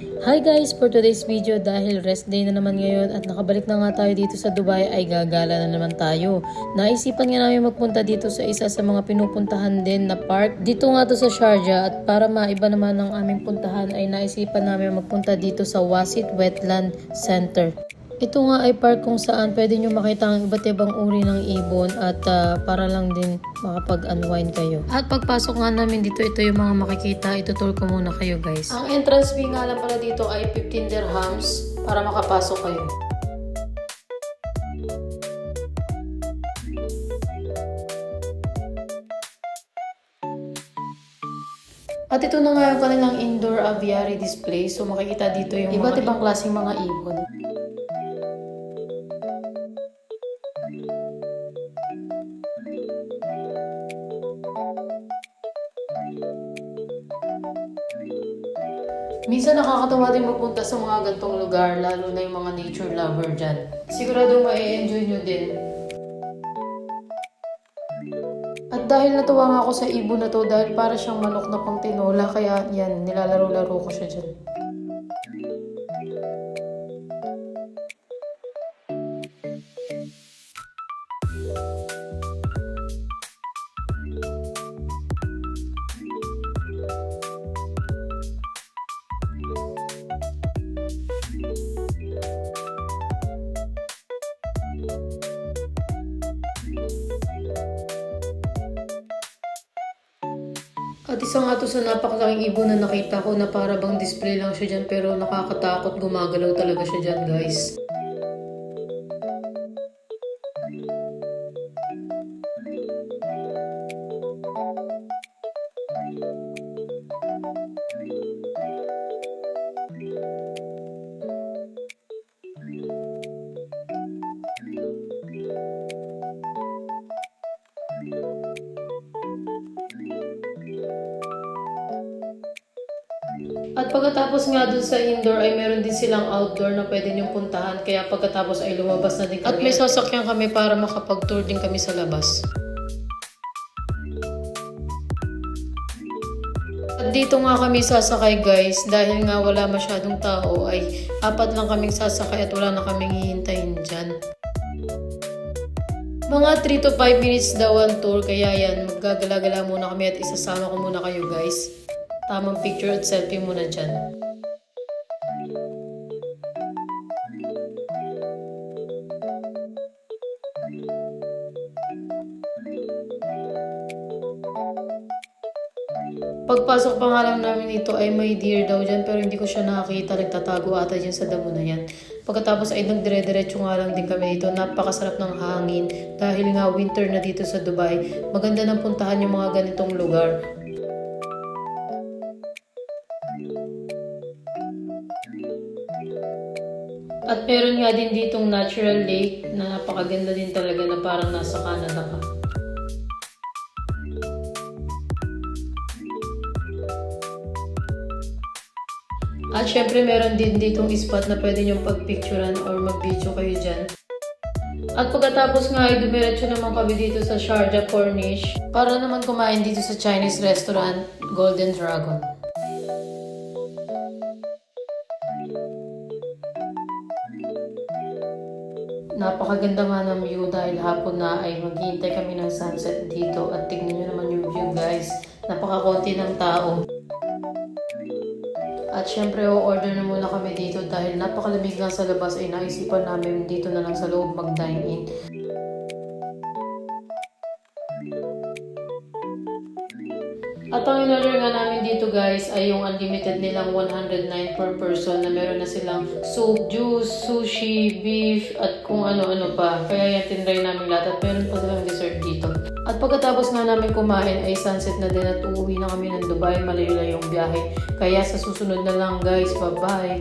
Hi guys! For today's video, dahil rest day na naman ngayon at nakabalik na nga tayo dito sa Dubai, ay gagala na naman tayo. Naisipan nga namin magpunta dito sa isa sa mga pinupuntahan din na park. Dito nga to sa Sharjah, at para maiba naman ang aming puntahan ay naisipan namin magpunta dito sa Wasit Wetland Center. Ito nga ay park kung saan pwede nyo makita ang iba't ibang uri ng ibon at para lang din makapag-unwind kayo. At pagpasok nga namin dito, ito yung mga makikita. Itutur ko muna kayo guys. Ang entrance fee nga lang pala dito ay 15 dirhams para makapasok kayo. At ito na nga yung kanilang indoor aviary display. So makikita dito yung iba't ibang klaseng mga ibon. Minsan nakakatawa din magpunta sa mga gantong lugar, lalo na yung mga nature lover dyan. Siguradong ma-enjoy nyo din. At dahil natuwa nga ako sa ibon na to, dahil para siyang manok na pang tinola, kaya yan, nilalaro-laro ko siya dyan. At isa nga to sa napakalaking ibon na nakita ko na para bang display lang siya dyan, pero nakakatakot, gumagalaw talaga siya dyan guys. At pagkatapos nga dun sa indoor ay meron din silang outdoor na pwede niyong puntahan, kaya pagkatapos ay lumabas na din kami. At may sasakyan kami para makapag-tour din kami sa labas. At dito nga kami sasakay guys, dahil nga wala masyadong tao ay 4 lang kaming sasakay at wala na kaming hihintayin dyan. Mga 3 to 5 minutes daw ang tour, kaya yan, maggagala-gala muna kami at isasama ko muna kayo guys. Tamang picture at selfie muna dyan. Pagpasok pa nga lang namin dito ay may deer daw dyan, pero hindi ko siya nakakita. Nagtatago ata dyan sa damo na yan. Pagkatapos ay nagdire-diretso nga lang din kami dito. Napakasarap ng hangin dahil nga winter na dito sa Dubai. Maganda nang puntahan yung mga ganitong lugar. At meron nga din ditong natural lake na napakaganda din talaga, na parang nasa Canada ka. At syempre meron din ditong spot na pwede nyong pagpicturean or mag-video kayo dyan. At pagkatapos nga ay dumiretso naman kami dito sa Sharjah Corniche para naman kumain dito sa Chinese restaurant Golden Dragon. Napakaganda nga ng view dahil hapon na ay maghihintay kami ng sunset dito, at tignan nyo naman yung view guys. Napakakonti ng tao. At syempre o-order na muna kami dito dahil napakalamig nga sa labas, ay naisipan namin dito na lang sa loob mag-dine in. At ang in-order nga namin dito guys ay yung unlimited nilang 109 per person, na meron na silang soup, juice, sushi, beef, at kung ano-ano pa. Kaya yan, tinry namin lahat, at meron pa silang dessert dito. At pagkatapos nga namin kumain ay sunset na din at uuwi na kami ng Dubai. Malayo-layong biyahe. Kaya sa susunod na lang guys, bye-bye!